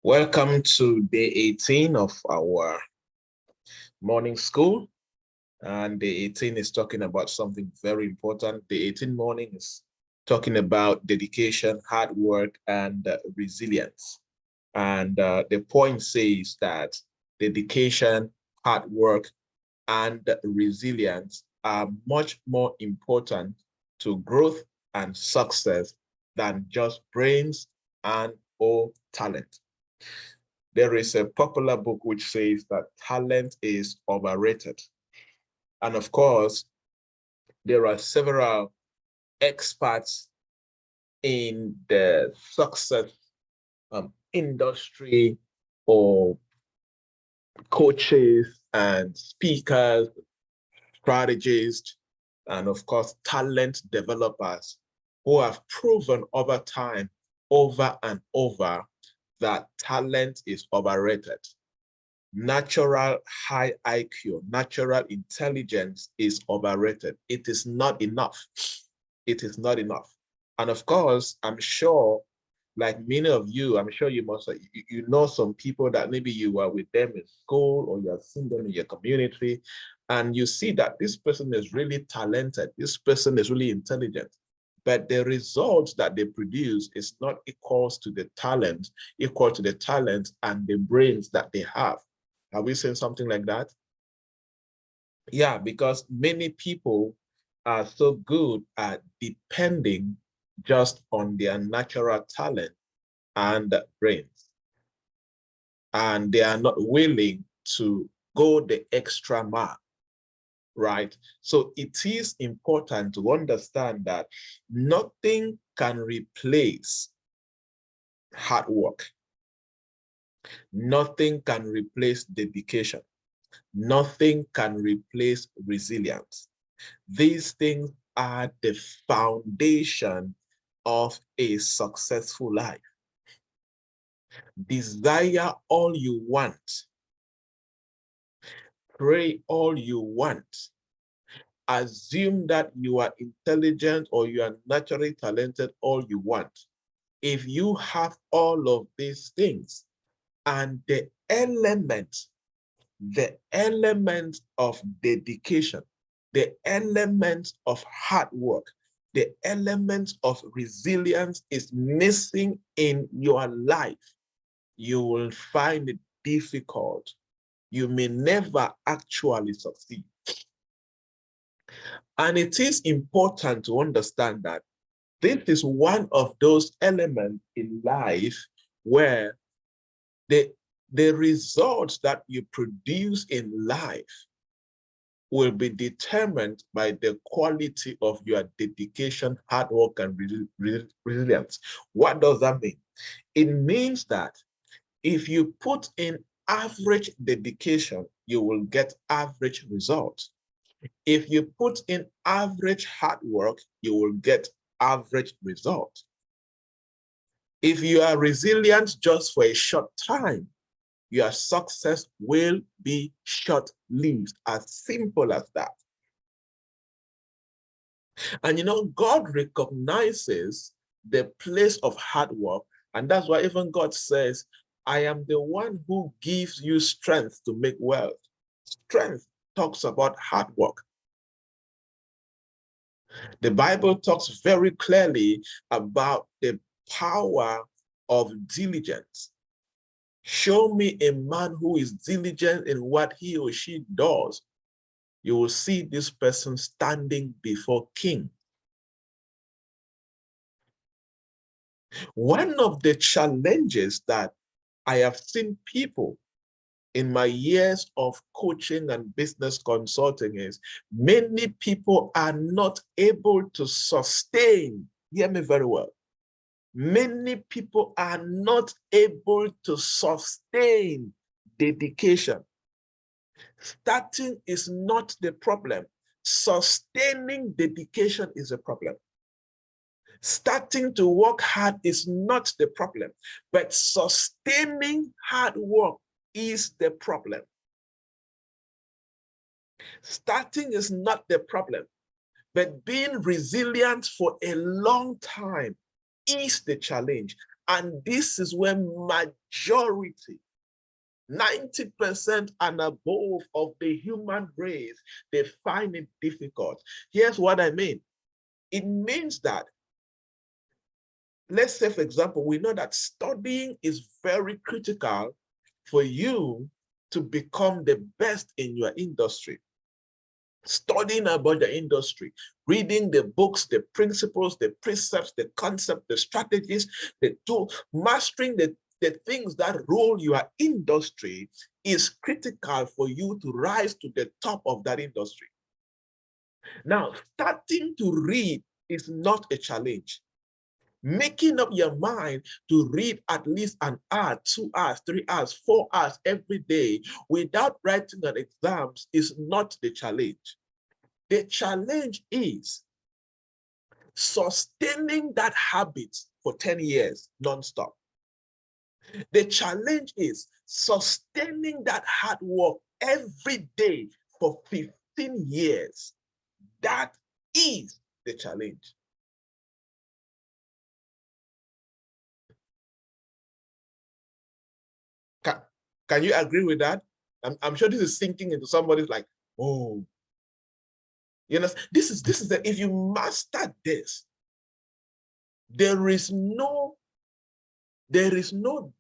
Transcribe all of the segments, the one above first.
Welcome to day 18 of our morning school. And day 18 is talking about something very important. Day 18 morning is talking about dedication, hard work, and resilience. And the point says that dedication, hard work, and resilience are much more important to growth and success than just brains and or talent. There is a popular book which says that talent is overrated. And of course, there are several experts in the success industry, or coaches and speakers, strategists, and of course, talent developers who have proven over time, over and over, that talent is overrated. Natural high IQ, natural intelligence is overrated. It is not enough. It is not enough. And of course, I'm sure, like many of you, I'm sure you must, you know some people that maybe you were with them in school or you have seen them in your community, and you see that this person is really talented, this person is really intelligent, but the results that they produce is not equal to the talent and the brains that they have. Have we seen something like that? Yeah, because many people are so good at depending just on their natural talent and brains, and they are not willing to go the extra mile, right? So it is important to understand that nothing can replace hard work. Nothing can replace dedication. Nothing can replace resilience. These things are the foundation of a successful life. Desire all you want. Pray all you want. Assume that you are intelligent or you are naturally talented all you want. If you have all of these things and the element of dedication, the element of hard work, the element of resilience is missing in your life, you will find it difficult. You may never actually succeed. And it is important to understand that this is one of those elements in life where the results that you produce in life will be determined by the quality of your dedication, hard work, and resilience. What does that mean? It means that if you put in average dedication, you will get average results. If you put in average hard work, you will get average results. If you are resilient just for a short time, your success will be short-lived, as simple as that. And you know, God recognizes the place of hard work, and that's why even God says, I am the one who gives you strength to make wealth. Strength talks about hard work. The Bible talks very clearly about the power of diligence. Show me a man who is diligent in what he or she does. You will see this person standing before king. One of the challenges that I have seen people in my years of coaching and business consulting is many people are not able to sustain, hear me very well, many people are not able to sustain dedication. Starting is not the problem. Sustaining dedication is a problem. Starting to work hard is not the problem, but sustaining hard work is the problem. Starting is not the problem, but being resilient for a long time is the challenge. And this is where majority, 90% and above of the human race, they find it difficult. Here's what I mean. It means that, let's say, for example, we know that studying is very critical for you to become the best in your industry. Studying about the industry, reading the books, the principles, the precepts, the concept, the strategies, the tool, mastering the things that rule your industry is critical for you to rise to the top of that industry. Now, starting to read is not a challenge. Making up your mind to read at least an hour, 2 hours, 3 hours, 4 hours every day without writing an exams is not the challenge. The challenge is sustaining that habit for 10 years nonstop. The challenge is sustaining that hard work every day for 15 years. That is the challenge. Can you agree with that? I'm sure this is sinking into somebody's like, oh, you know, this is the, if you master this, there is no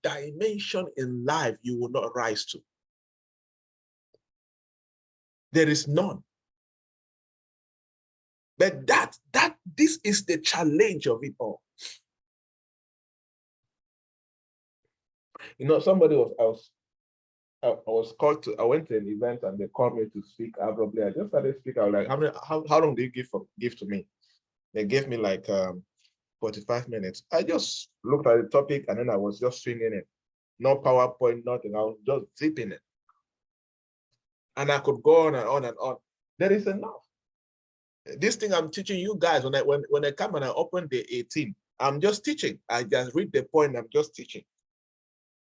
dimension in life you will not rise to. There is none. But this is the challenge of it all. You know, I was called to, I went to an event and they called me to speak abruptly. I just started speaking. I was like, how long do you give to me? They gave me like 45 minutes. I just looked at the topic and then I was just swinging it. No PowerPoint, nothing. I was just zipping it. And I could go on and on and on. There is enough. This thing I'm teaching you guys, when I come and I open the 18, I'm just teaching. I just read the point, I'm just teaching.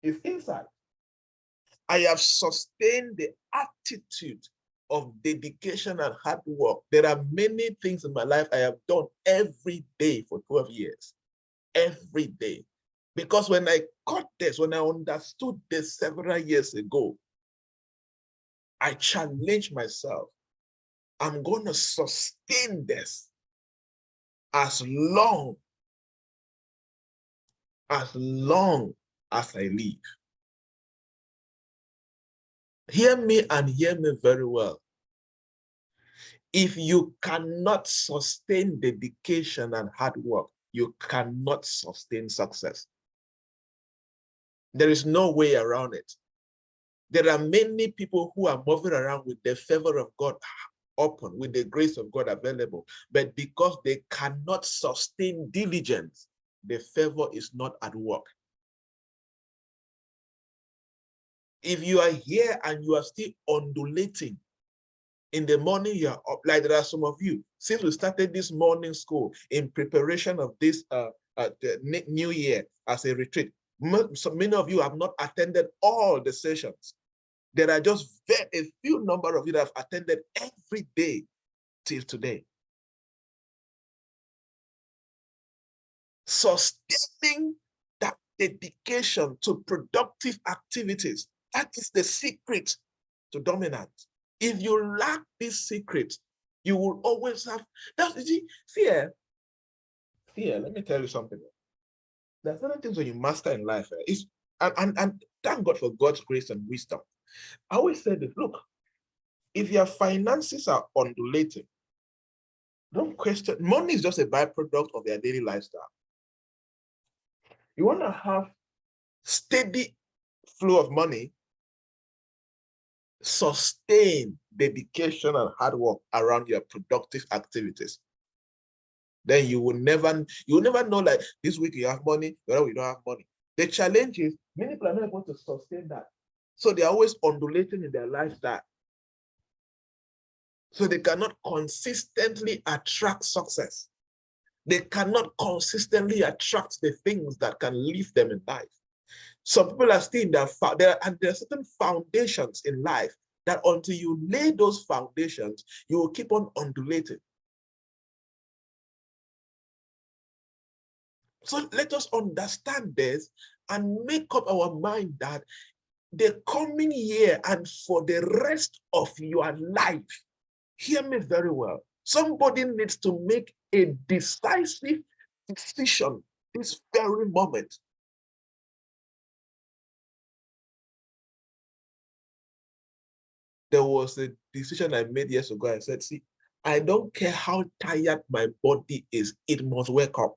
It's inside. I have sustained the attitude of dedication and hard work. There are many things in my life I have done every day for 12 years. Every day. Because when I caught this, when I understood this several years ago, I challenged myself. I'm going to sustain this as long as I live. Hear me and hear me very well. If you cannot sustain dedication and hard work, you cannot sustain success. There is no way around it. There are many people who are moving around with the favor of God open, with the grace of God available, but because they cannot sustain diligence, the favor is not at work. If you are here and you are still undulating, in the morning you are up, like there are some of you, since we started this morning school in preparation of this the new year as a retreat, so many of you have not attended all the sessions. There are just a few number of you that have attended every day till today. Sustaining that dedication to productive activities, that is the secret to dominance. If you lack this secret, you will always have, fear, let me tell you something. There's certain things when you master in life, and thank God for God's grace and wisdom. I always say this, look, if your finances are undulating, don't question, money is just a byproduct of their daily lifestyle. You want to have steady flow of money, sustain dedication and hard work around your productive activities. Then you will never know, like, this week you have money, the other week you don't have money. The challenge is many people are not able to sustain that. So they're always undulating in their lifestyle. So they cannot consistently attract success. They cannot consistently attract the things that can lift them in life. Some people are still in there are certain foundations in life that until you lay those foundations, you will keep on undulating. So let us understand this and make up our mind that the coming year and for the rest of your life, hear me very well, somebody needs to make a decisive decision this very moment. There was a decision I made years ago. I said, see, I don't care how tired my body is, it must wake up.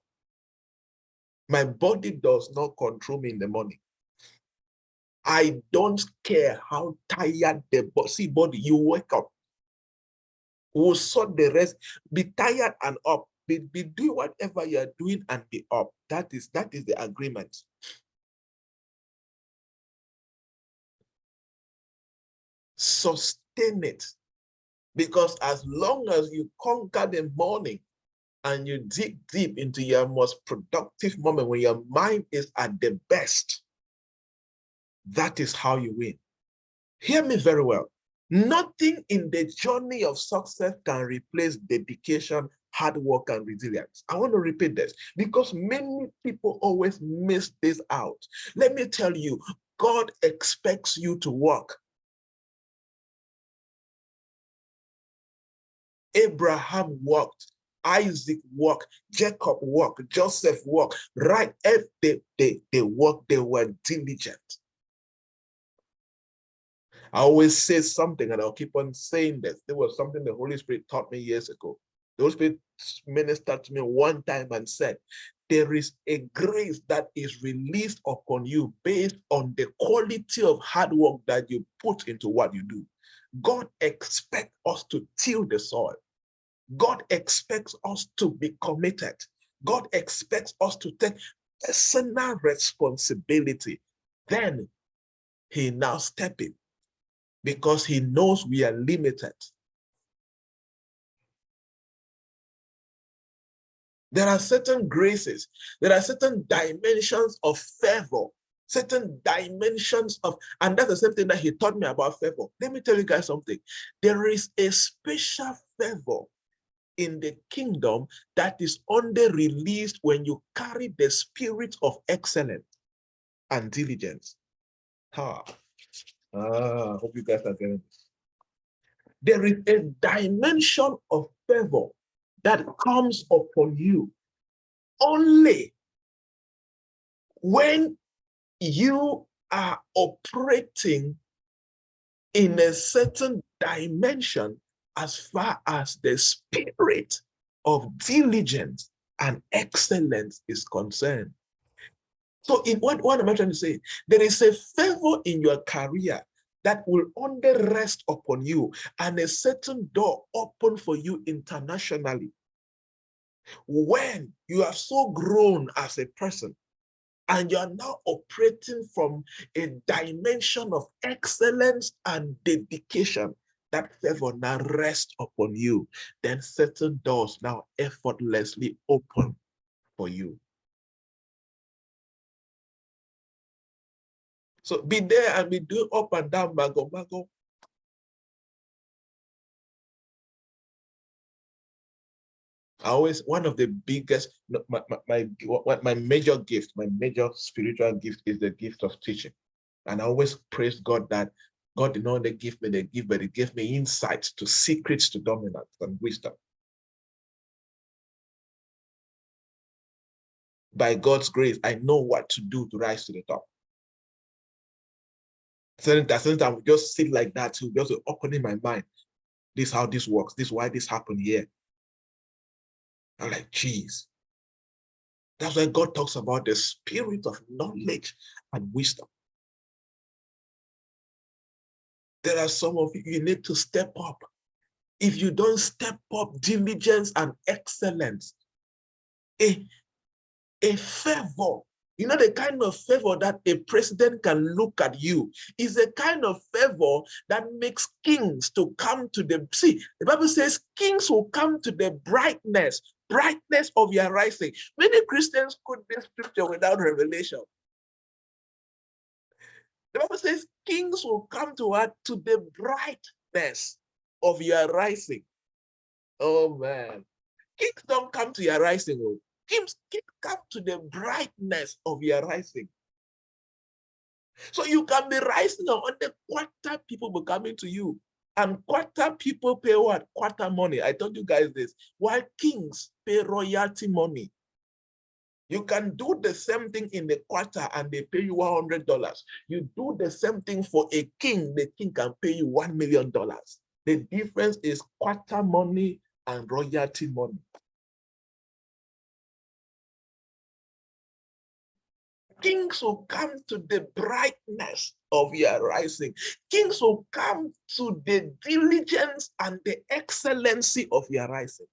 My body does not control me in the morning. I don't care how tired the body, see, body, you wake up. We'll sort the rest, be tired and up, be doing whatever you're doing and be up. That is the agreement. Sustain it. Because as long as you conquer the morning and you dig deep into your most productive moment when your mind is at the best, that is how you win. Hear me very well. Nothing in the journey of success can replace dedication, hard work, and resilience. I want to repeat this because many people always miss this out. Let me tell you, God expects you to work. Abraham worked, Isaac worked, Jacob worked, Joseph worked, right? They worked, they were diligent. I always say something and I'll keep on saying this. There was something the Holy Spirit taught me years ago. The Holy Spirit ministered to me one time and said, there is a grace that is released upon you based on the quality of hard work that you put into what you do. God expects us to till the soil. God expects us to be committed. God expects us to take personal responsibility. Then he now step in because he knows we are limited. There are certain graces, there are certain dimensions of favor, certain dimensions of, and that's the same thing that he taught me about favor. Let me tell you guys something. There is a special favor in the kingdom that is only released when you carry the spirit of excellence and diligence. Hope you guys are getting this. There is a dimension of favor that comes upon you only when you are operating in a certain dimension as far as the spirit of diligence and excellence is concerned. So in what am I trying to say? There is a favor in your career that will only rest upon you and a certain door open for you internationally. When you are so grown as a person and you are now operating from a dimension of excellence and dedication, that favor now rests upon you, then certain doors now effortlessly open for you. So be there and be doing up and down, mago. I always, one of the biggest, my major gift, my major spiritual gift is the gift of teaching. And I always praise God that God did not only give me the gift, but he gave me insights to secrets to dominance and wisdom. By God's grace, I know what to do to rise to the top. So that I would just sit like that to just opening my mind. This is how this works. This is why this happened here. I'm like, geez. That's why God talks about the spirit of knowledge and wisdom. There are some of you need to step up. If you don't step up diligence and excellence, a favor, you know, the kind of favor that a president can look at you is a kind of favor that makes kings to come to the, see, the Bible says kings will come to the brightness of your rising. Many Christians quote this scripture without revelation. The Bible says kings will come to her to the brightness of your rising. Oh man, kings don't come to your rising. Kings come to the brightness of your rising. So you can be rising on the quarter, people will coming to you. And quarter people pay what? Quarter money. I told you guys this. While kings pay royalty money. You can do the same thing in the quarter and they pay you $100. You do the same thing for a king, the king can pay you $1 million. The difference is quarter money and royalty money. Kings will come to the brightness of your rising. Kings will come to the diligence and the excellency of your rising.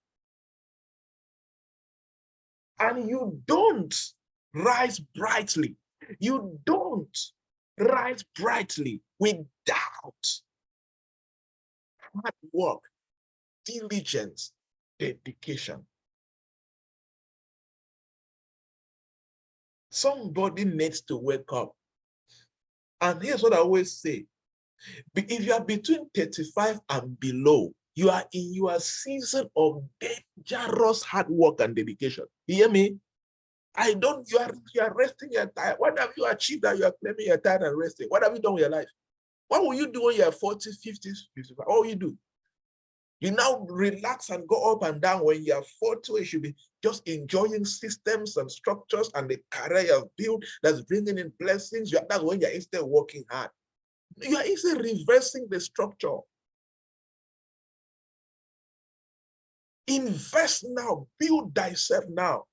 And you don't rise brightly. You don't rise brightly without hard work, diligence, dedication. Somebody needs to wake up. And here's what I always say. If you are between 35 and below, you are in your season of dangerous hard work and dedication. You hear me? You are resting your time. What have you achieved that you are claiming your time and resting? What have you done with your life? What will you do when you are 40, 50, 55? What will you do? You now relax and go up and down. When you are 40, you should be just enjoying systems and structures and the career you have built that's bringing in blessings. That's when you're instead working hard. You are instead reversing the structure. Invest now, build thyself now.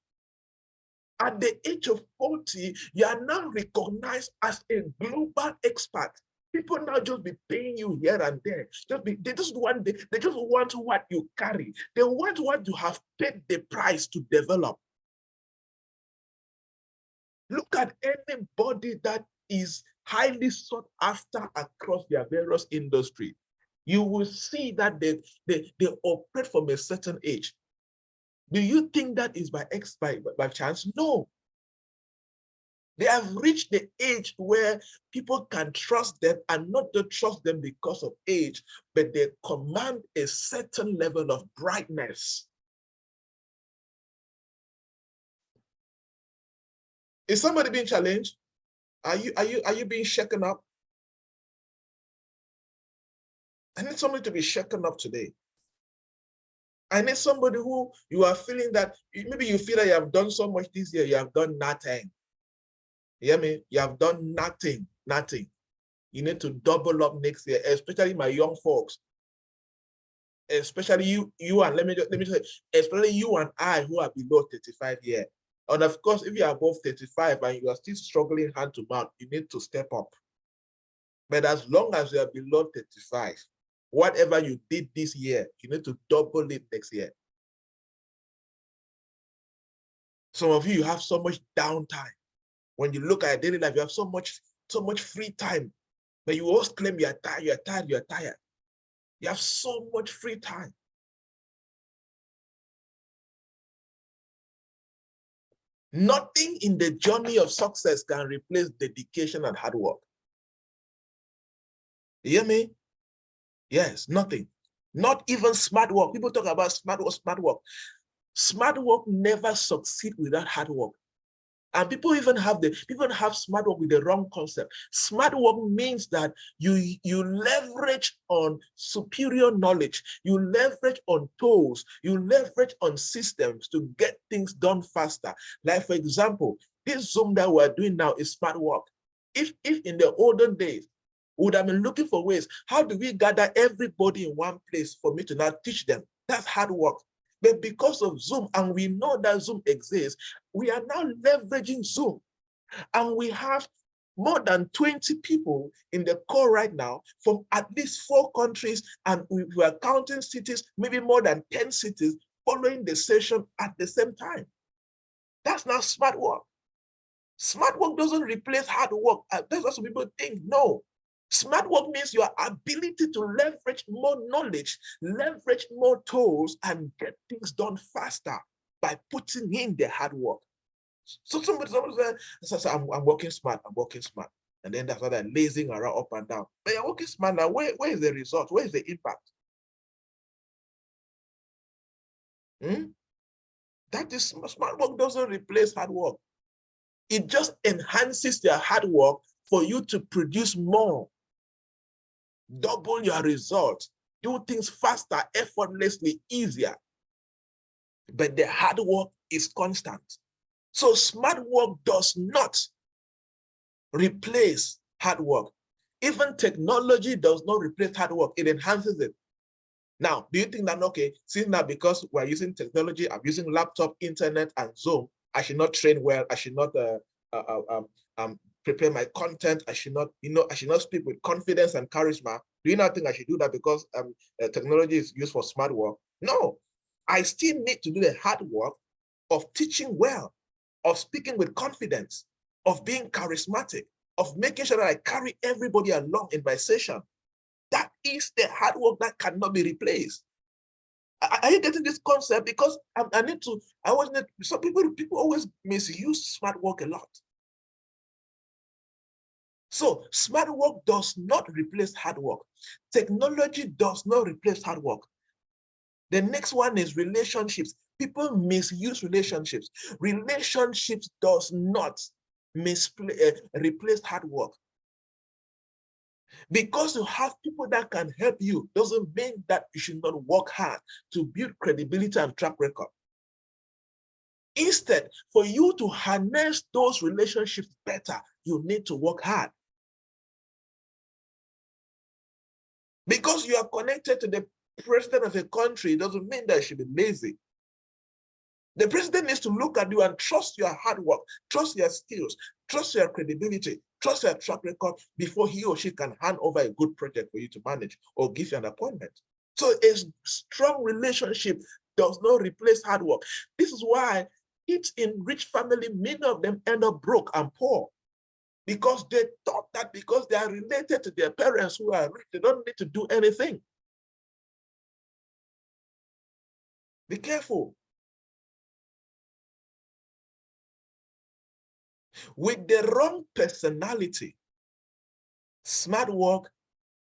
At the age of 40, you are now recognized as a global expert. People now just be paying you here and there. They just want what you carry. They want what you have paid the price to develop. Look at anybody that is highly sought after across their various industries. You will see that they operate from a certain age. Do you think that is by chance? No. They have reached the age where people can trust them, and not to trust them because of age, but they command a certain level of brightness. Is somebody being challenged? Are you being shaken up? I need somebody to be shaken up today. I need somebody who you are feeling that maybe you feel that you have done so much this year, you have done nothing. You hear me? You have done nothing. You need to double up next year, especially my young folks. Especially you and let me say, especially you and I who are below 35 years. And of course, if you are above 35 and you are still struggling hand to mouth, you need to step up. But as long as you are below 35, whatever you did this year, you need to double it next year. Some of you have so much downtime. When you look at daily life, you have so much free time. But you always claim you're tired. You have so much free time. Nothing in the journey of success can replace dedication and hard work. You hear me? Yes, nothing. Not even smart work. People talk about smart work. Smart work never succeeds without hard work. And people even have smart work with the wrong concept. Smart work means that you leverage on superior knowledge, you leverage on tools, you leverage on systems to get things done faster. Like for example, this Zoom that we're doing now is smart work. If in the olden days, we would have been looking for ways, how do we gather everybody in one place for me to now teach them? That's hard work. But because of Zoom, and we know that Zoom exists, we are now leveraging Zoom. And we have more than 20 people in the call right now from at least 4 countries, and we are counting cities, maybe more than 10 cities following the session at the same time. That's not smart work. Smart work doesn't replace hard work. That's what some people think. No. Smart work means your ability to leverage more knowledge, leverage more tools, and get things done faster by putting in the hard work. So somebody says, I'm working smart. And then that's why they're lazing around up and down. But you're working smart now. Where is the result? Where is the impact? That is, smart work doesn't replace hard work. It just enhances their hard work for you to produce more. Double your results. Do things faster, effortlessly, easier. But the hard work is constant. So smart work does not replace hard work. Even technology does not replace hard work. It enhances it. Now, do you think that, okay, since now because we're using technology, I'm using laptop, internet, and Zoom, I should not train well, I should not prepare my content, I should not, I should not speak with confidence and charisma. Do you not think I should do that because technology is used for smart work? No, I still need to do the hard work of teaching well, of speaking with confidence, of being charismatic, of making sure that I carry everybody along in my session. That is the hard work that cannot be replaced. Are you getting this concept? Because some people always misuse smart work a lot. So smart work does not replace hard work. Technology does not replace hard work. The next one is relationships. People misuse relationships. Relationships does not replace hard work. Because you have people that can help you doesn't mean that you should not work hard to build credibility and track record. Instead, for you to harness those relationships better, you need to work hard. Because you are connected to the president of a country doesn't mean that you should be lazy. The president needs to look at you and trust your hard work, trust your skills, trust your credibility, trust your track record before he or she can hand over a good project for you to manage or give you an appointment. So a strong relationship does not replace hard work. This is why it's in rich family, many of them end up broke and poor because they thought that because they are related to their parents who are rich, they don't need to do anything. Be careful. With the wrong personality, smart work,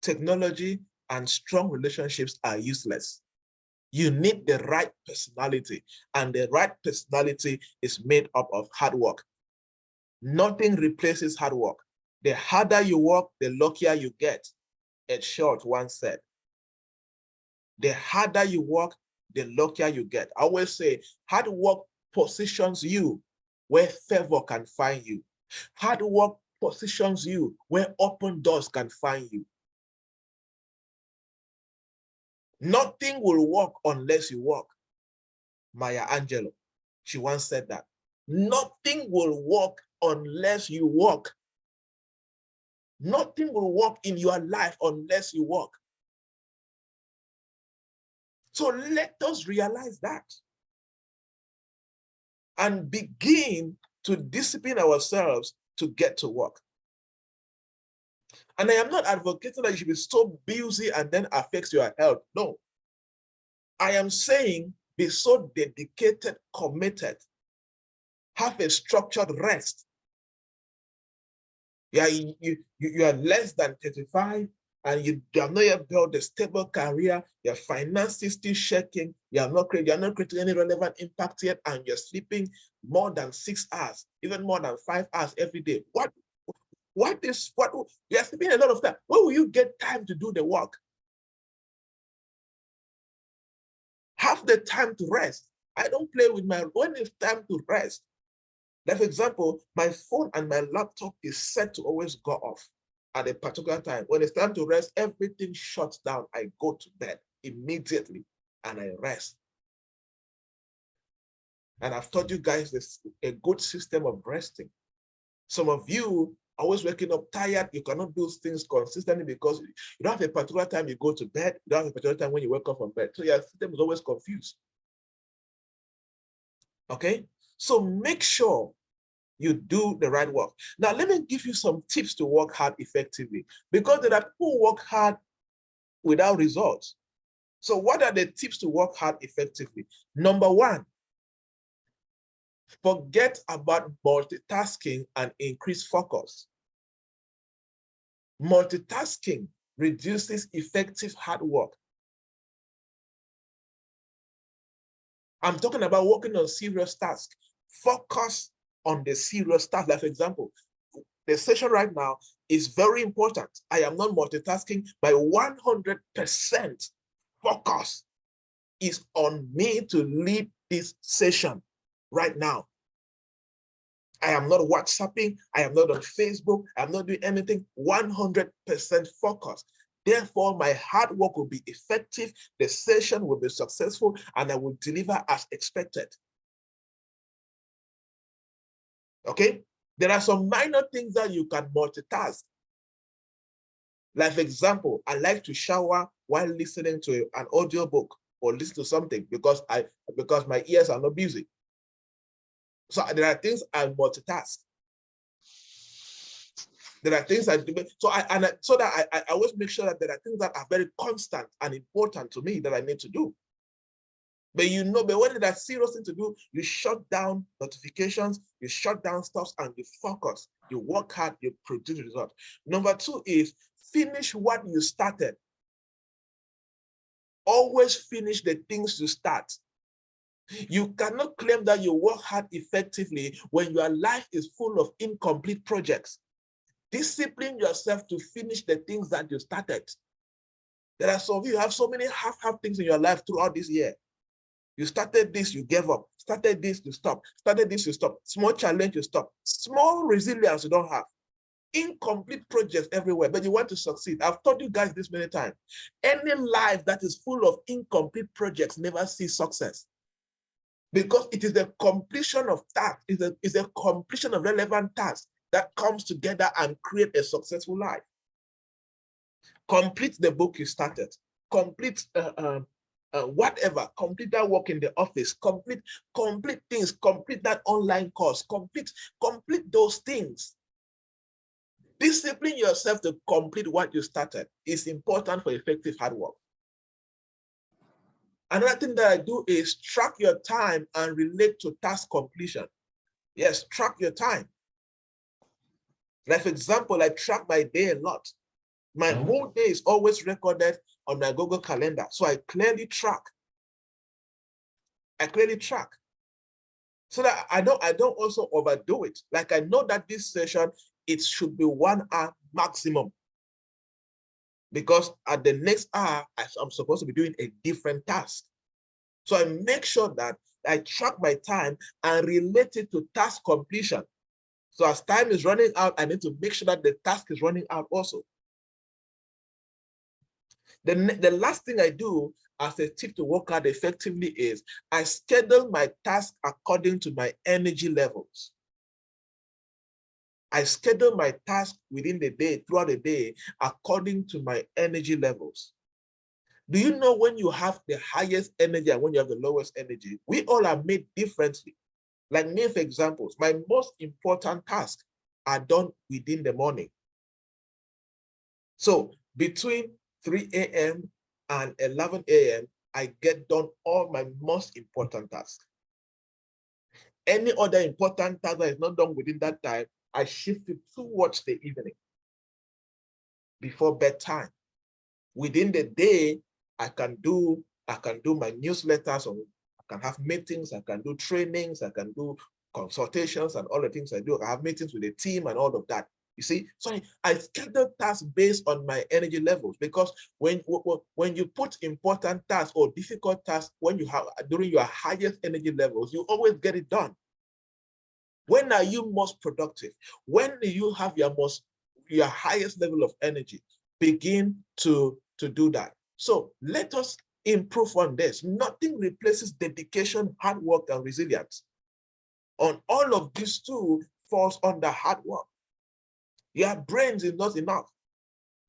technology, and strong relationships are useless. You need the right personality, and the right personality is made up of hard work. Nothing replaces hard work. The harder you work, the luckier you get. Ed Short once said, the harder you work, the luckier you get. I always say, hard work positions you where favor can find you. Hard work positions you where open doors can find you. Nothing will work unless you work. Maya Angelou, she once said that. Nothing will work unless you work. Nothing will work in your life unless you work. So let us realize that and begin to discipline ourselves to get to work. And I am not advocating that you should be so busy and then affects your health. No. I am saying be so dedicated, committed, have a structured rest. You are less than 35 and you have not yet built a stable career, your finances still shaking, you're not creating any relevant impact yet, and you're sleeping more than 6 hours, even more than 5 hours every day. What you're sleeping a lot of time. Where will you get time to do the work? Have the time to rest. I don't play with when it's time to rest. Like, for example, my phone and my laptop is set to always go off at a particular time. When it's time to rest, everything shuts down. I go to bed immediately and I rest. And I've taught you guys this a good system of resting. Some of you are always waking up tired. You cannot do things consistently because you don't have a particular time you go to bed. You don't have a particular time when you wake up from bed. So your system is always confused. Okay? So make sure you do the right work. Now, let me give you some tips to work hard effectively, because there are people who work hard without results. So what are the tips to work hard effectively? Number one, forget about multitasking and increase focus. Multitasking reduces effective hard work. I'm talking about working on serious tasks. Focus on the serious task. Like, for example, the session right now is very important. I am not multitasking. My 100% focus is on me to lead this session right now. I am not WhatsApping. I am not on Facebook. I'm not doing anything. 100% focus. Therefore, my hard work will be effective. The session will be successful, and I will deliver as expected. Okay? There are some minor things that you can multitask. Like, for example, I like to shower while listening to an audiobook or listen to something because my ears are not busy. So there are things I multitask. There are things I do. So I always make sure that there are things that are very constant and important to me that I need to do. But when there are serious things to do, you shut down notifications, you shut down stuff, and you focus. You work hard, you produce results. Number 2 is finish what you started. Always finish the things you start. You cannot claim that you work hard effectively when your life is full of incomplete projects. Discipline yourself to finish the things that you started. There are some of you have so many half things in your life throughout this year. You started this, you gave up. Started this, you stop. Started this, you stop. Small challenge, you stop. Small resilience you don't have. Incomplete projects everywhere, but you want to succeed. I've told you guys this many times. Any life that is full of incomplete projects never sees success. Because it is the completion of tasks, is a completion of relevant tasks that comes together and create a successful life. Complete the book you started. Complete whatever. Complete that work in the office. Complete things. Complete that online course. Complete those things. Discipline yourself to complete what you started. It's important for effective hard work. Another thing that I do is track your time and relate to task completion. Yes, track your time. Like, for example, I track my day a lot. My whole day is always recorded on my Google Calendar. So I clearly track. So that I don't also overdo it. Like, I know that this session, it should be 1 hour maximum. Because at the next hour, I'm supposed to be doing a different task. So I make sure that I track my time and relate it to task completion. So as time is running out, I need to make sure that the task is running out also. The last thing I do as a tip to work out effectively is I schedule my task according to my energy levels. I schedule my task within the day, throughout the day, according to my energy levels. Do you know when you have the highest energy and when you have the lowest energy? We all are made differently. Like me, for example, my most important tasks are done within the morning. So between 3 a.m. and 11 a.m., I get done all my most important tasks. Any other important task that is not done within that time, I shift it towards the evening before bedtime. Within the day, I can do my newsletters, or I can have meetings, I can do trainings, I can do consultations and all the things I do. I have meetings with the team and all of that. You see, so I schedule tasks based on my energy levels, because when you put important tasks or difficult tasks when you have during your highest energy levels, you always get it done. When are you most productive? When do you have your highest level of energy? Begin to do that. So let us improve on this. Nothing replaces dedication, hard work, and resilience. On all of these two falls under hard work. Your brains is not enough.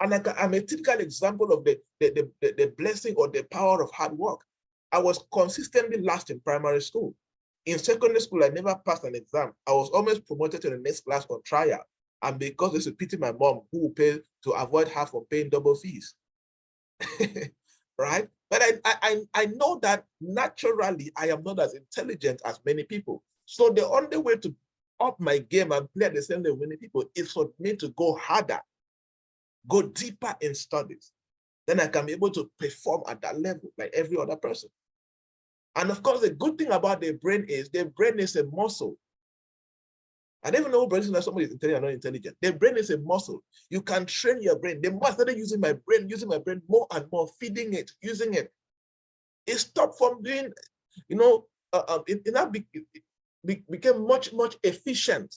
And I'm a typical example of the blessing or the power of hard work. I was consistently last in primary school. In secondary school, I never passed an exam. I was almost promoted to the next class on trial. And because they should pity my mom, who will pay to avoid her from paying double fees. Right? But I know that naturally I am not as intelligent as many people. So the only way to up my game and play at the same level with many people is for me to go harder, go deeper in studies. Then I can be able to perform at that level like every other person. And of course, the good thing about the brain is a muscle. I don't even know whether somebody is intelligent or not intelligent. The brain is a muscle. You can train your brain. The more I started using my brain more and more, feeding it, using it. It stopped from being, it became much efficient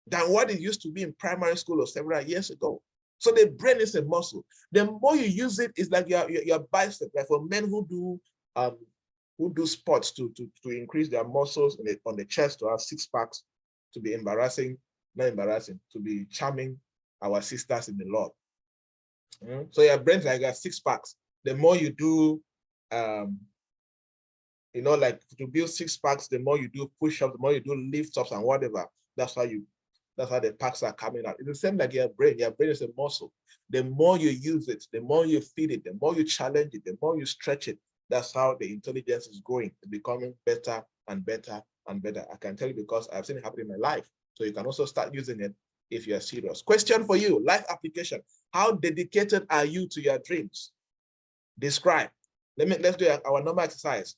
than what it used to be in primary school or several years ago. So the brain is a muscle. The more you use it, it's like your bicep. Like for men who do sports to increase their muscles on the chest, to have six packs, to be not embarrassing, to be charming our sisters in the Lord. So your brain's like got six packs. The more you do, like to build six packs, the more you do push-ups, the more you do lift-ups and whatever. That's how the packs are coming out. It's the same like your brain. Your brain is a muscle. The more you use it, the more you feed it, the more you challenge it, the more you stretch it. That's how the intelligence is growing, becoming better and better and better. I can tell you because I've seen it happen in my life. So you can also start using it if you're serious. Question for you, life application. How dedicated are you to your dreams? Describe. Let's do our normal exercise.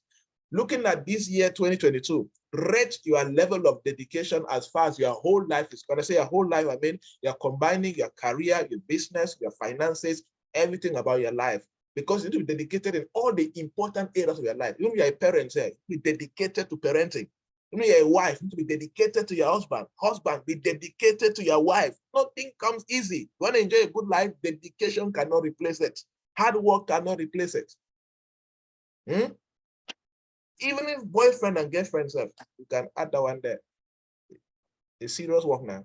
Looking at this year, 2022, rate your level of dedication as far as your whole life is. When I say your whole life, I mean you're combining your career, your business, your finances, everything about your life. Because you need to be dedicated in all the important areas of your life. Even if you're a parent, be dedicated to parenting. Even if you're a wife, you need to be dedicated to your husband. Husband, be dedicated to your wife. Nothing comes easy. You want to enjoy a good life, dedication cannot replace it. Hard work cannot replace it. Even if boyfriend and girlfriend, you can add that one there. It's serious work now.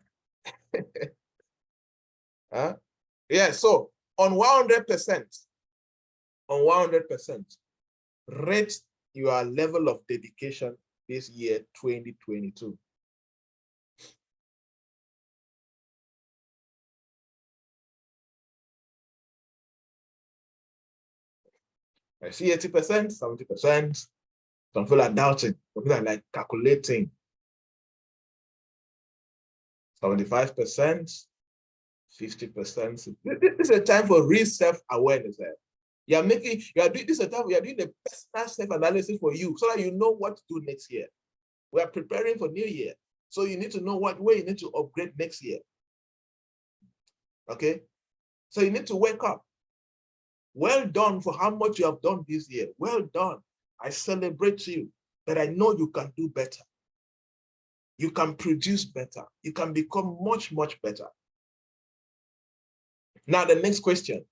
Yeah, so on 100%, rate your level of dedication this year, 2022. I see 80%, 70%. Some people are doubting, some people are like calculating. 75%, 50%. This is a time for real self-awareness. You are doing this a time you are doing the personal self-analysis for you so that you know what to do next year. We are preparing for New Year. So you need to know where you need to upgrade next year. Okay? So you need to wake up. Well done for how much you have done this year. Well done. I celebrate you, but I know you can do better. You can produce better. You can become much better. Now, the next question.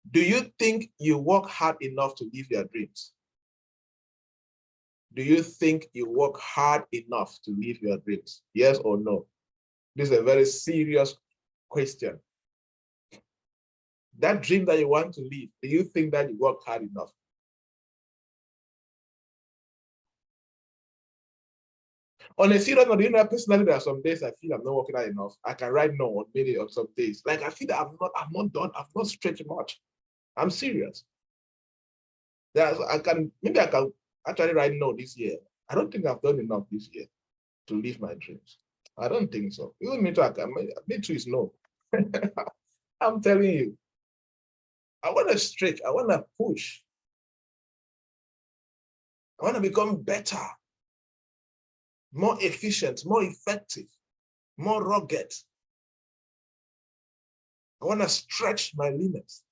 Do you think you work hard enough to live your dreams? Do you think you work hard enough to live your dreams? Yes or no? This is a very serious question. That dream that you want to live, do you think that you work hard enough? On a serious note, personally, there are some days I feel I'm not working hard enough. I can write no on maybe on some days. Like I feel that I've not done, I've not stretched much. I'm serious. I can actually write no this year. I don't think I've done enough this year to live my dreams. I don't think so. Even me too, me too is no. I'm telling you, I want to stretch, I want to push. I want to become better, more efficient, more effective, more rugged. I want to stretch my limits.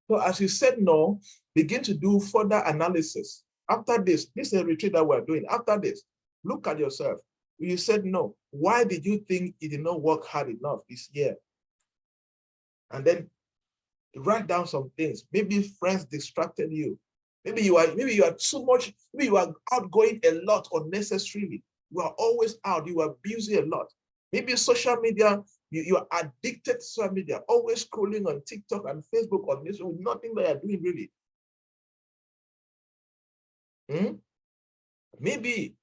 So as you said no, begin to do further analysis. After this is a retreat that we're doing. After this, look at yourself. You said no. Why did you think you did not work hard enough this year? And then write down some things. Maybe friends distracted you. Maybe you are too much, maybe you are outgoing a lot unnecessarily. You are always out, you are busy a lot. Maybe social media, you are addicted to social media, always scrolling on TikTok and Facebook on this, nothing that you're doing really. Maybe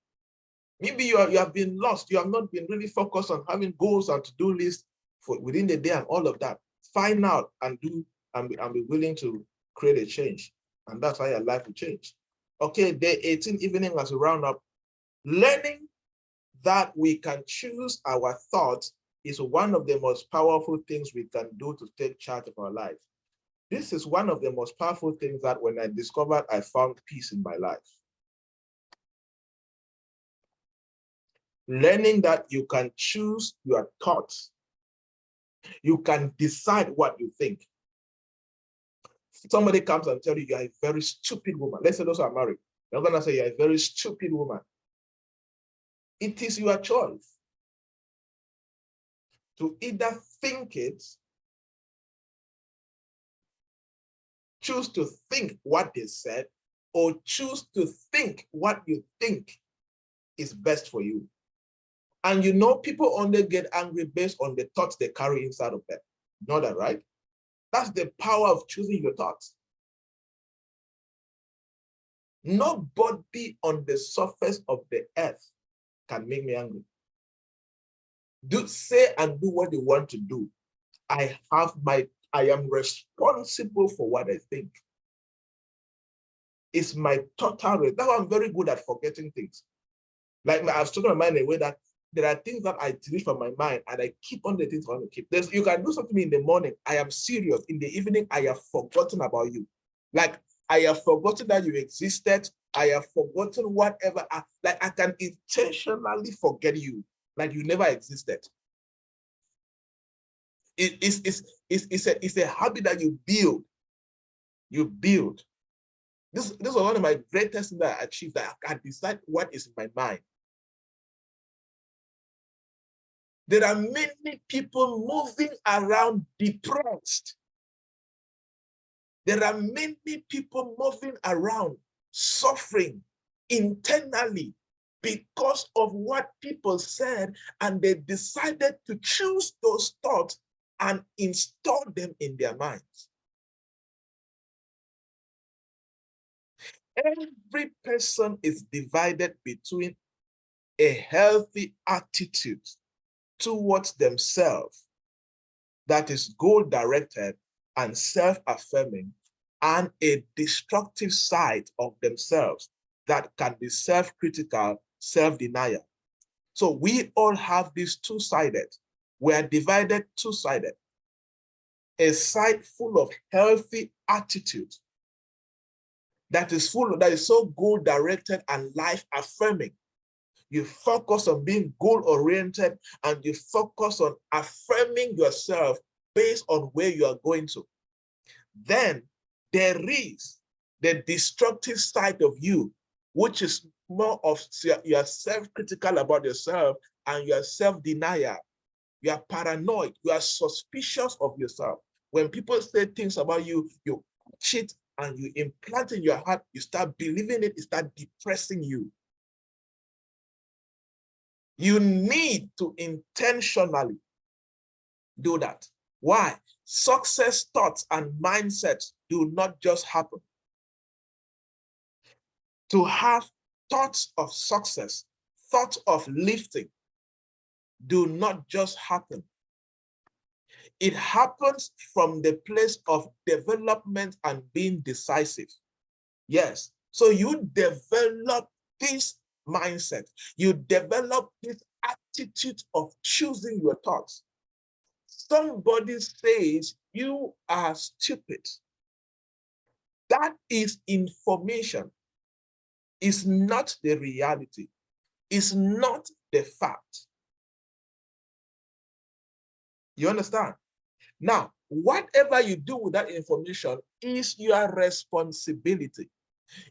you have been lost. You have not been really focused on having goals and to-do lists for within the day and all of that. Find out and do and be willing to create a change. And that's how your life will change. Okay, day 18 evening as we round up. Learning that we can choose our thoughts is one of the most powerful things we can do to take charge of our life. This is one of the most powerful things that when I discovered, I found peace in my life. Learning that you can choose your thoughts. You can decide what you think. Somebody comes and tells you, you're a very stupid woman. Let's say those who are married. They're going to say, you're a very stupid woman. It is your choice to either think it, choose to think what they said, or choose to think what you think is best for you. And you know, people only get angry based on the thoughts they carry inside of them. You know that, right? That's the power of choosing your thoughts. Nobody on the surface of the earth can make me angry. Say and do what you want to do. I am responsible for what I think. It's my total rate. Now I'm very good at forgetting things. Like I've stood my mind in a way that there are things that I delete from my mind and I keep on the things I want to keep. You can do something in the morning. I am serious. In the evening, I have forgotten about you. Like I have forgotten that you existed. I have forgotten whatever. Like I can intentionally forget you. Like you never existed. It's a habit that you build. You build. This was one of my greatest things that I achieved, that I can decide what is in my mind. There are many people moving around depressed. There are many people moving around suffering internally because of what people said, and they decided to choose those thoughts and install them in their minds. Every person is divided between a healthy attitude towards themselves that is goal-directed and self-affirming, and a destructive side of themselves that can be self-critical, self-denial. So we all have these two-sided. We are divided two-sided. A side full of healthy attitude that is so goal-directed and life-affirming. You focus on being goal-oriented and you focus on affirming yourself based on where you are going to. Then there is the destructive side of you, which is more of you are self-critical about yourself and you are self-denial. You are paranoid. You are suspicious of yourself. When people say things about you, you cheat and you implant in your heart, you start believing it, it starts depressing you. You need to intentionally do that. Why? Success thoughts and mindsets do not just happen. To have thoughts of success, thoughts of lifting, do not just happen. It happens from the place of development and being decisive. Yes. So you develop this mindset. You develop this attitude of choosing your thoughts. Somebody says you are stupid. That is information. It's not the reality. It's not the fact. You understand? Now, whatever you do with that information is your responsibility.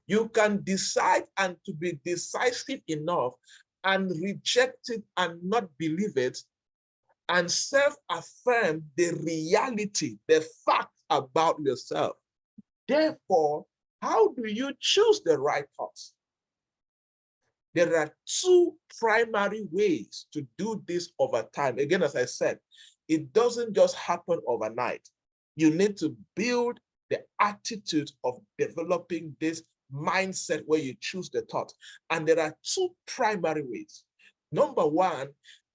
You can decide and to be decisive enough and reject it and not believe it and self-affirm the reality, the fact about yourself. Therefore, how do you choose the right thoughts? There are two primary ways to do this over time. Again, as I said, it doesn't just happen overnight. You need to build the attitude of developing this mindset where you choose the thought. And there are two primary ways. Number one,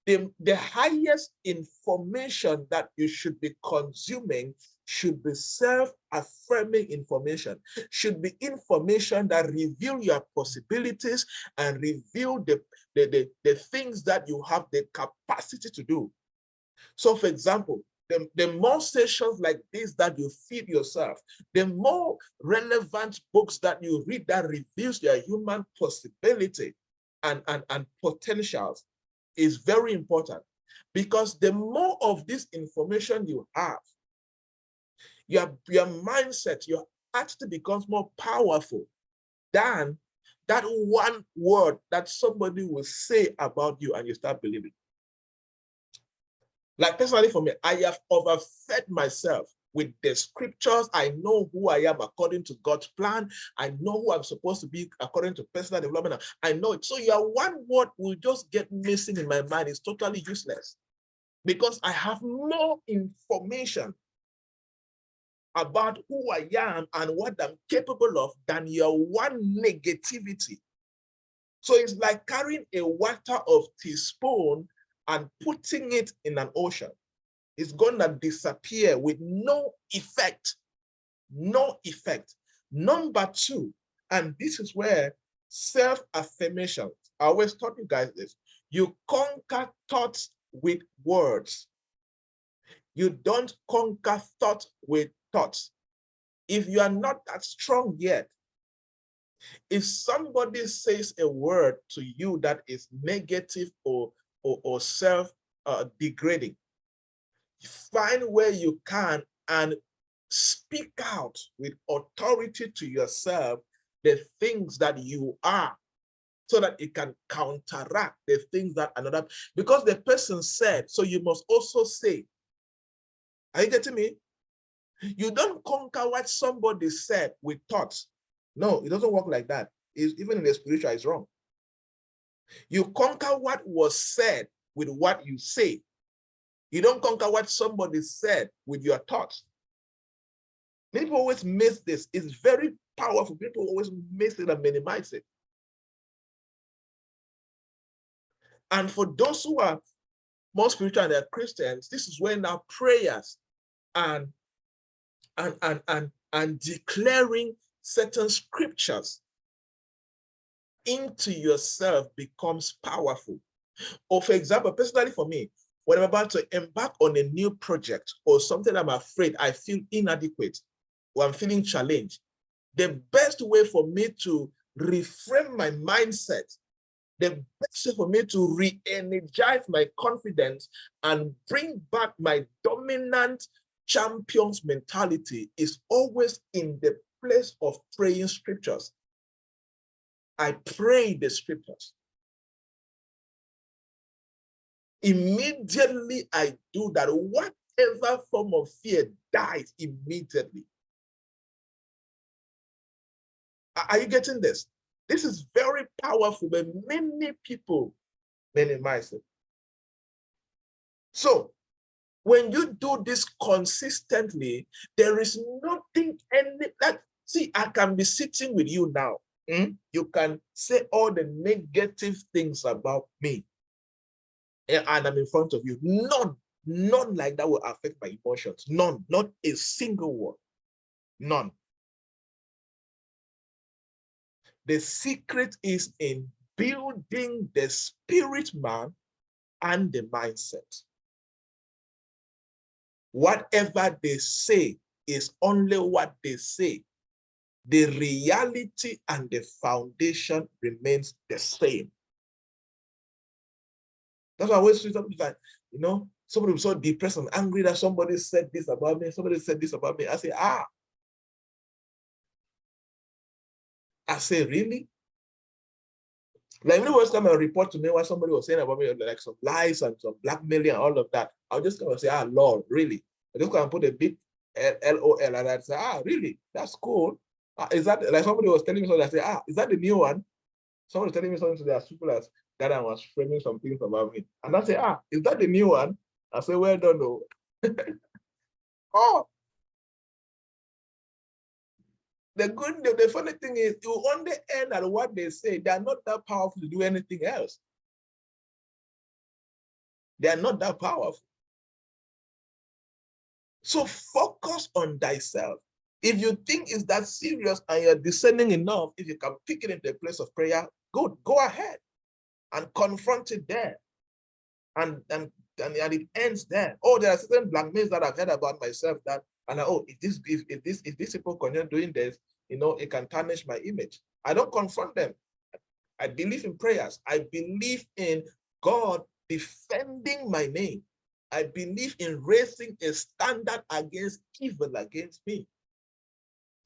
the highest information that you should be consuming should be self-affirming information, should be information that reveal your possibilities and reveal the things that you have the capacity to do. So for example, the more sessions like this that you feed yourself, the more relevant books that you read that reveals your human possibility and potentials is very important. Because the more of this information you have, your mindset, your attitude becomes more powerful than that one word that somebody will say about you and you start believing. Like personally for me, I have overfed myself with the scriptures. I know who I am according to God's plan. I know who I'm supposed to be according to personal development. I know it. So your one word will just get missing in my mind. It's totally useless because I have more information about who I am and what I'm capable of than your one negativity. So it's like carrying a water of teaspoon and putting it in an ocean. It's going to disappear with no effect. No effect. Number two, and this is where self-affirmation, I always taught you guys this, you conquer thoughts with words. You don't conquer thoughts with thoughts. If you are not that strong yet, if somebody says a word to you that is negative or self-degrading, find where you can and speak out with authority to yourself the things that you are, so that it can counteract the things that another, because the person said, so you must also say. Are you getting me? You don't conquer what somebody said with thoughts. No, it doesn't work like that. Even in the spiritual, it's wrong. You conquer what was said with what you say. You don't conquer what somebody said with your thoughts. Many people always miss this. It's very powerful. People always miss it and minimize it. And for those who are more spiritual and they're Christians, this is when our prayers and declaring certain scriptures into yourself becomes powerful. Or for example, personally for me, when I'm about to embark on a new project or something I'm afraid, I feel inadequate or I'm feeling challenged, the best way for me to reframe my mindset, the best way for me to re-energize my confidence and bring back my dominant champion's mentality is always in the place of praying scriptures. I pray the scriptures. Immediately I do that, whatever form of fear dies immediately. Are you getting this? This is very powerful, but many people minimize it. So when you do this consistently, there is nothing, see, I can be sitting with you now. You can say all the negative things about me, and I'm in front of you. None like that will affect my emotions. None, not a single one. None. The secret is in building the spirit man and the mindset. Whatever they say is only what they say. The reality and the foundation remains the same. That's why I always say something like, somebody was so depressed and angry that somebody said this about me, somebody said this about me. I say, really? Like, when it was coming and report to me what somebody was saying about me, like some lies and some blackmailing and all of that, I'll just come and say, Lord, really? I just come and put a big LOL and I'd say, really? That's cool. Is that, like somebody was telling me something, I say, is that the new one? Someone was telling me something today as simple as that I was framing some things about me. And I say, is that the new one? I say, well done, no. The funny thing is, you only end at what they say. They are not that powerful to do anything else. They are not that powerful. So focus on thyself. If you think it's that serious and you're discerning enough, if you can pick it into a place of prayer, good, go ahead and confront it there. And And it ends there. Oh, there are certain blackmails that I've heard about myself that, and oh, if these people continue doing this, it can tarnish my image. I don't confront them. I believe in prayers. I believe in God defending my name. I believe in raising a standard against evil against me.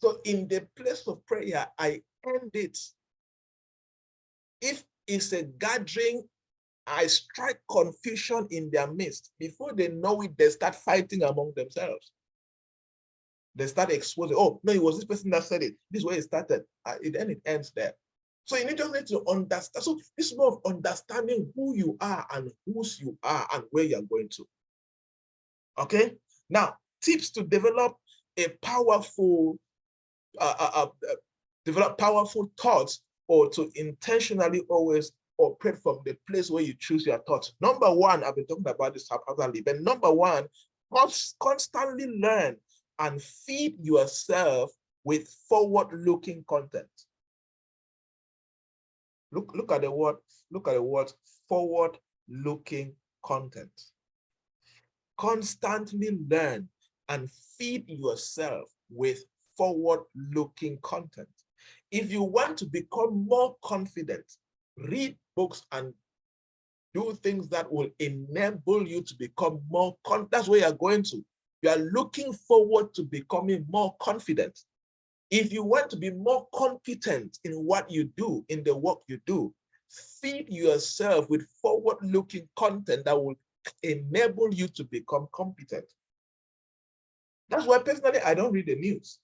So in the place of prayer, I end it. If it's a gathering, I strike confusion in their midst. Before they know it, they start fighting among themselves. They start exposing, oh, no, it was this person that said it. This is where it started. Then it ends there. So you just need to understand. So this is more of understanding who you are and whose you are and where you're going to. Okay? Now, tips to develop a powerful, develop powerful thoughts, or to intentionally always operate from the place where you choose your thoughts. Number one, I've been talking about this haphazardly, but number one, constantly learn and feed yourself with forward-looking content. Look at the word forward-looking content. Constantly learn and feed yourself with forward-looking content. If you want to become more confident, read books and do things that will enable you to become more confident. That's where you're going to. You are looking forward to becoming more confident. If you want to be more competent in what you do, in the work you do, feed yourself with forward-looking content that will enable you to become competent. That's why personally, I don't read the news.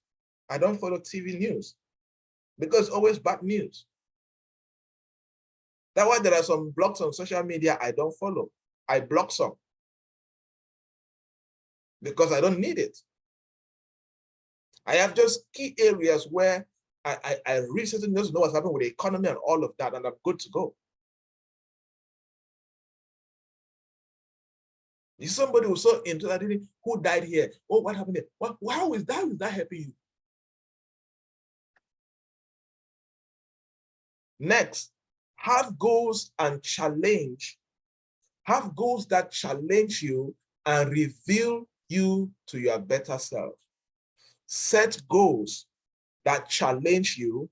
I don't follow TV news because it's always bad news. That's why there are some blogs on social media I don't follow. I block some because I don't need it. I have just key areas where I read certain news, know what's happening with the economy and all of that, and I'm good to go. Is somebody who's so interested who died here? Oh, what happened here? How is that helping you? Next, have goals and challenge. Have goals that challenge you and reveal you to your better self. Set goals that challenge you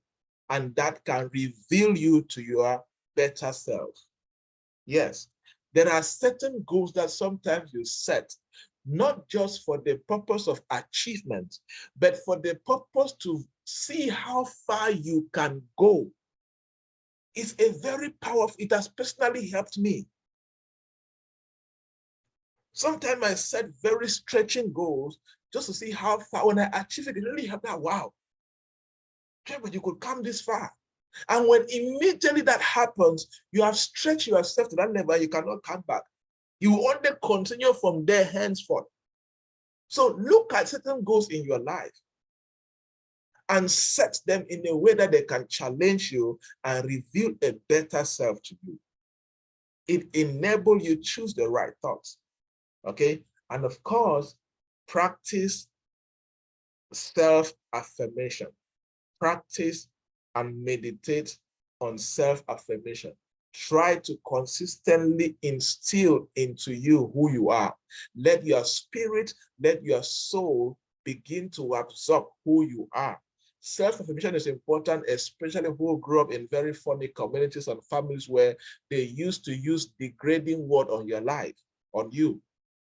and that can reveal you to your better self. Yes, there are certain goals that sometimes you set, not just for the purpose of achievement, but for the purpose to see how far you can go. It's a very powerful, it has personally helped me. Sometimes I set very stretching goals just to see how far, when I achieve it, it really helped that, wow, but you could come this far. And when immediately that happens, you have stretched yourself to that level, you cannot come back. You only continue from there henceforth. So look at certain goals in your life and set them in a way that they can challenge you and reveal a better self to you. It enables you to choose the right thoughts. Okay? And of course, practice self-affirmation. Practice and meditate on self-affirmation. Try to consistently instill into you who you are. Let your spirit, let your soul begin to absorb who you are. Self-affirmation is important, especially who grew up in very funny communities and families where they used to use degrading word on your life, on you.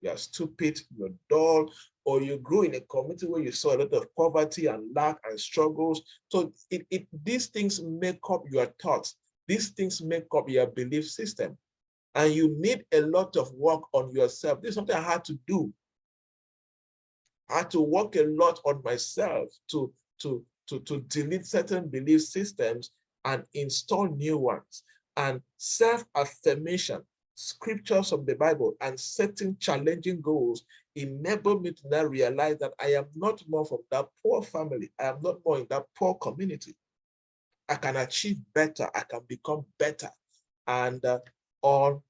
You're stupid, you're dull, or you grew in a community where you saw a lot of poverty and lack and struggles. So these things make up your thoughts. These things make up your belief system. And you need a lot of work on yourself. This is something I had to do. I had to work a lot on myself to delete certain belief systems and install new ones. And self-affirmation, scriptures of the Bible, and setting challenging goals enable me to now realize that I am not more from that poor family. I am not more in that poor community. I can achieve better. I can become better. And all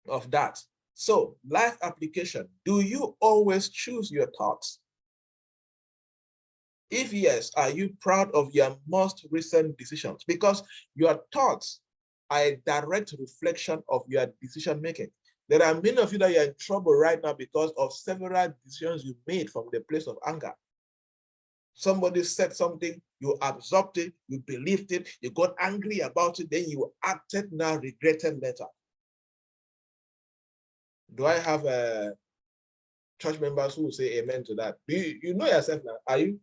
of that. So, life application. Do you always choose your thoughts? If yes, are you proud of your most recent decisions? Because your thoughts are a direct reflection of your decision making. There are many of you that are in trouble right now because of several decisions you made from the place of anger. Somebody said something, you absorbed it, you believed it, you got angry about it, then you acted now, regretted later. Do I have church members who will say amen to that? You know yourself now? Are you?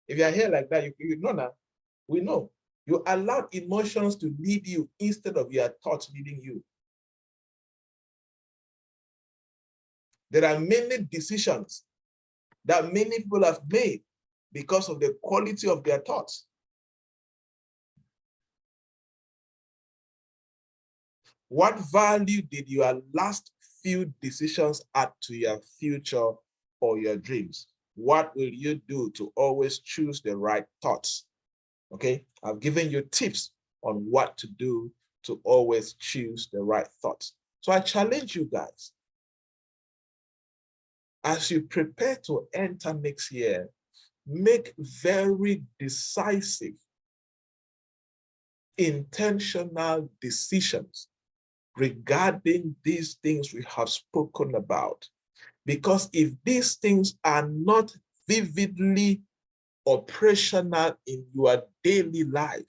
If you are here like that, you know now. We know. You allow emotions to lead you instead of your thoughts leading you. There are many decisions that many people have made because of the quality of their thoughts. What value did your last few decisions add to your future or your dreams? What will you do to always choose the right thoughts? Okay, I've given you tips on what to do to always choose the right thoughts. So I challenge you guys, as you prepare to enter next year, make very decisive, intentional decisions regarding these things we have spoken about. Because if these things are not vividly operational in your daily life,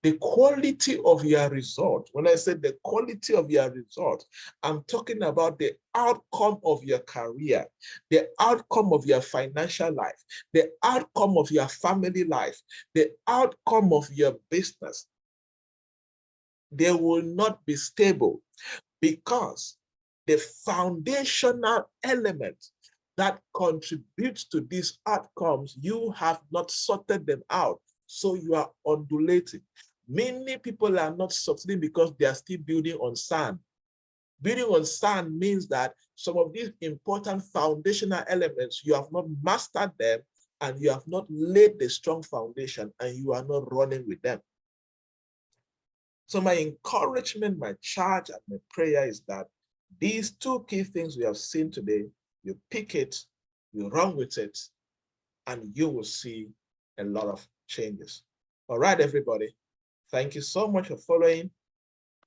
the quality of your result, when I say the quality of your result, I'm talking about the outcome of your career, the outcome of your financial life, the outcome of your family life, the outcome of your business. They will not be stable because the foundational element that contributes to these outcomes, you have not sorted them out. So you are undulating. Many people are not succeeding because they are still building on sand. Building on sand means that some of these important foundational elements, you have not mastered them and you have not laid the strong foundation and you are not running with them. So my encouragement, my charge, and my prayer is that these two key things we have seen today, you pick it, you run with it, and you will see a lot of changes. All right, everybody. Thank you so much for following.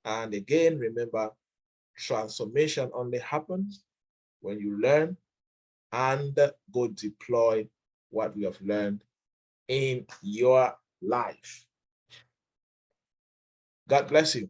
And again, remember, transformation only happens when you learn and go deploy what you have learned in your life. God bless you.